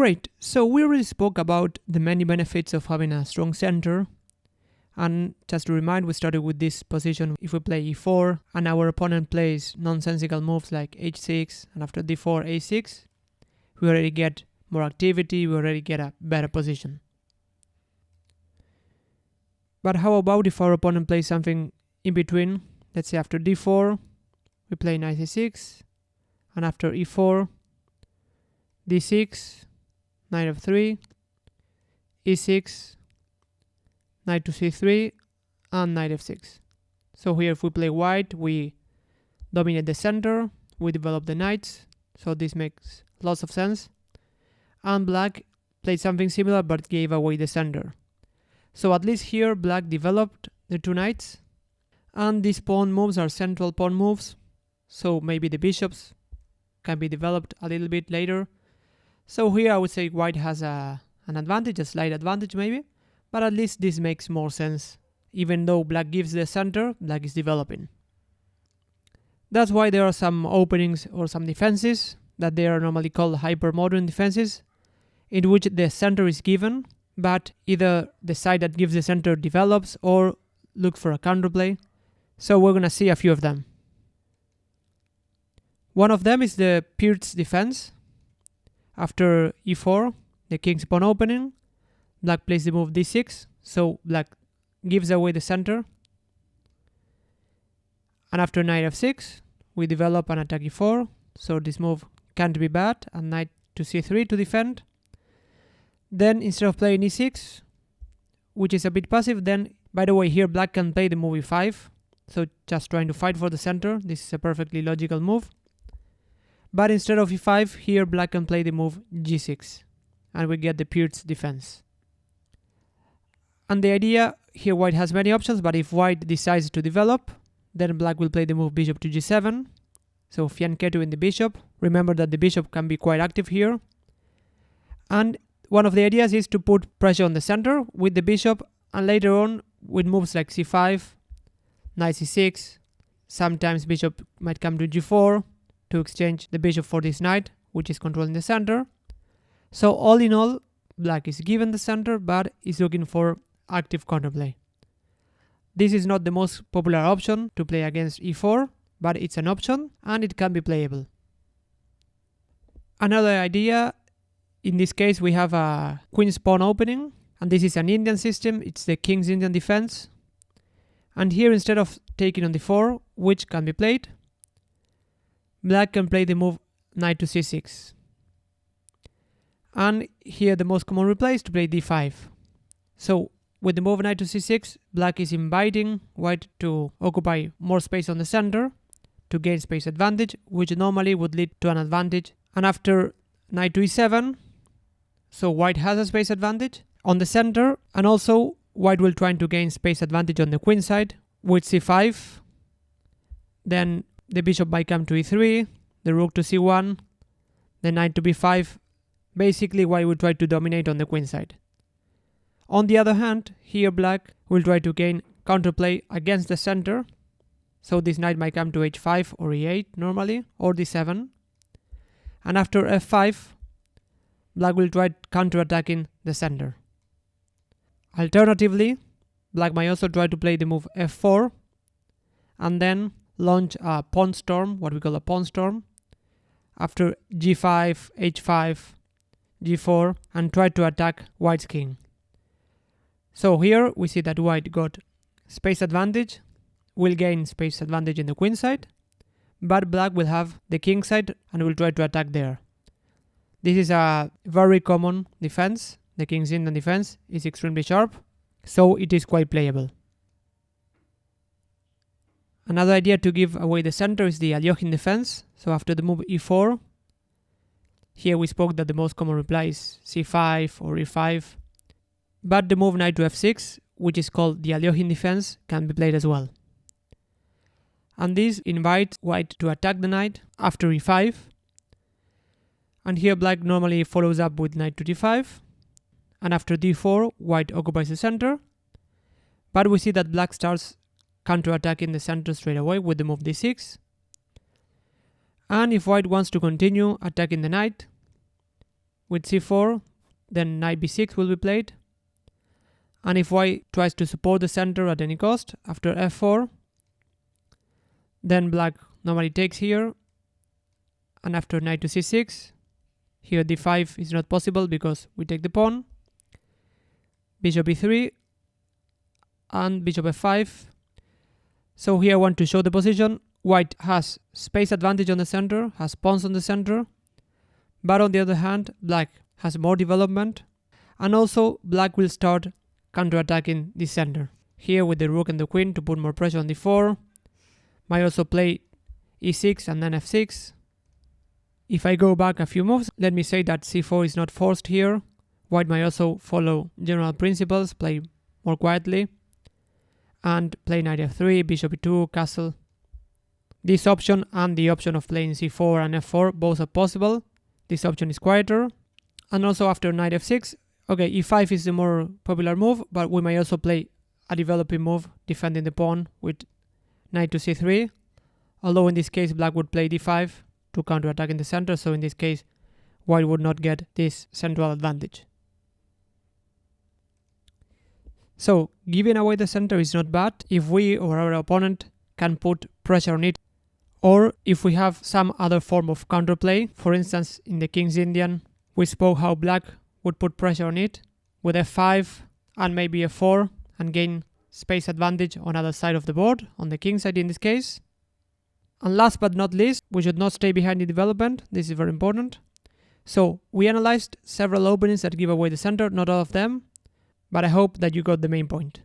Great, so we already spoke about the many benefits of having a strong center. And just to remind, we started with this position. If we play e4 and our opponent plays nonsensical moves like h6 and after d4, a6, we already get more activity, we already get a better position. But how about if our opponent plays something in between? Let's say after d4, we play knight e6, and after e4, d6, knight f3, e6, knight to c3, and knight f6. So here if we play white, we dominate the center, we develop the knights, so this makes lots of sense. And black played something similar but gave away the center. So at least here black developed the two knights, and these pawn moves are central pawn moves, so maybe the bishops can be developed a little bit later. So here I would say white has an advantage, a slight advantage maybe, but at least this makes more sense. Even though black gives the center, black is developing. That's why there are some openings or some defenses that they are normally called hyper-modern defenses, in which the center is given, but either the side that gives the center develops or look for a counterplay. So we're going to see a few of them. One of them is the Peer's defense. After e4, the king's pawn opening, black plays the move d6, so black gives away the center. And after knight f6, we develop an attack e4, so this move can't be bad, and knight to c3 to defend. Then instead of playing e6, which is a bit passive, then by the way here black can play the move e5, so just trying to fight for the center. This is a perfectly logical move. But instead of e5, here black can play the move g6, and we get the Peer's defense. And the idea here, white has many options, but if white decides to develop, then black will play the move bishop to g7, so fianchetto in the bishop. Remember that the bishop can be quite active here. And one of the ideas is to put pressure on the center with the bishop, and later on with moves like c5, knight c6, sometimes bishop might come to g4 to exchange the bishop for this knight, which is controlling the center. So all in all, black is given the center, but is looking for active counterplay. This is not the most popular option to play against e4, but it's an option and it can be playable. Another idea, in this case we have a queen's pawn opening, and this is an Indian system, it's the King's Indian Defense. And here instead of taking on d4, which can be played, black can play the move knight to c6. And here the most common reply is to play d5. So with the move knight to c6, black is inviting white to occupy more space on the center to gain space advantage, which normally would lead to an advantage. And after knight to e7, so white has a space advantage on the center, and also white will try to gain space advantage on the queen side with c5. Then the bishop might come to e3, the rook to c1, the knight to b5. Basically white will try to dominate on the queen side. On the other hand, here black will try to gain counterplay against the center. So this knight might come to h5 or e8 normally, or d7. And after f5, black will try counterattacking the center. Alternatively, black might also try to play the move f4 and then launch a pawn storm, what we call a pawn storm, after g5, h5, g4, and try to attack white's king. So here we see that white got space advantage, will gain space advantage in the queen side, but black will have the king side and will try to attack there. This is a very common defense. The King's Indian Defense is extremely sharp, so it is quite playable. Another idea to give away the center is the Aliogene Defense. So after the move e4, here we spoke that the most common reply is c5 or e5, but the move knight to f6, which is called the Aliogene Defense, can be played as well. And this invites white to attack the knight after e5, and here black normally follows up with knight to d5, and after d4 white occupies the center, but we see that black starts counter-attacking the center straight away with the move d6. And if white wants to continue attacking the knight, with c4, then knight b6 will be played. And if white tries to support the center at any cost, after f4, then black normally takes here, and after knight to c6, here d5 is not possible because we take the pawn, bishop e3, and bishop f5. So here I want to show the position. White has space advantage on the center, has pawns on the center, but on the other hand, black has more development, and also black will start counterattacking the center. Here with the rook and the queen to put more pressure on d4. Might also play e6 and then f6. If I go back a few moves, let me say that c4 is not forced here. White might also follow general principles, play more quietly, and play knight f3, bishop e2, castle. This option and the option of playing c4 and f4 both are possible. This option is quieter. And also after knight f6, okay, e5 is the more popular move, but we may also play a developing move defending the pawn with knight to c3. Although in this case black would play d5 to counterattack in the center, so in this case white would not get this central advantage. So giving away the center is not bad if we or our opponent can put pressure on it, or if we have some other form of counterplay. For instance, in the King's Indian, we spoke how black would put pressure on it with f5 and maybe f4 and gain space advantage on other side of the board, on the king side in this case. And last but not least, we should not stay behind the development. This is very important. So we analyzed several openings that give away the center, not all of them, but I hope that you got the main point.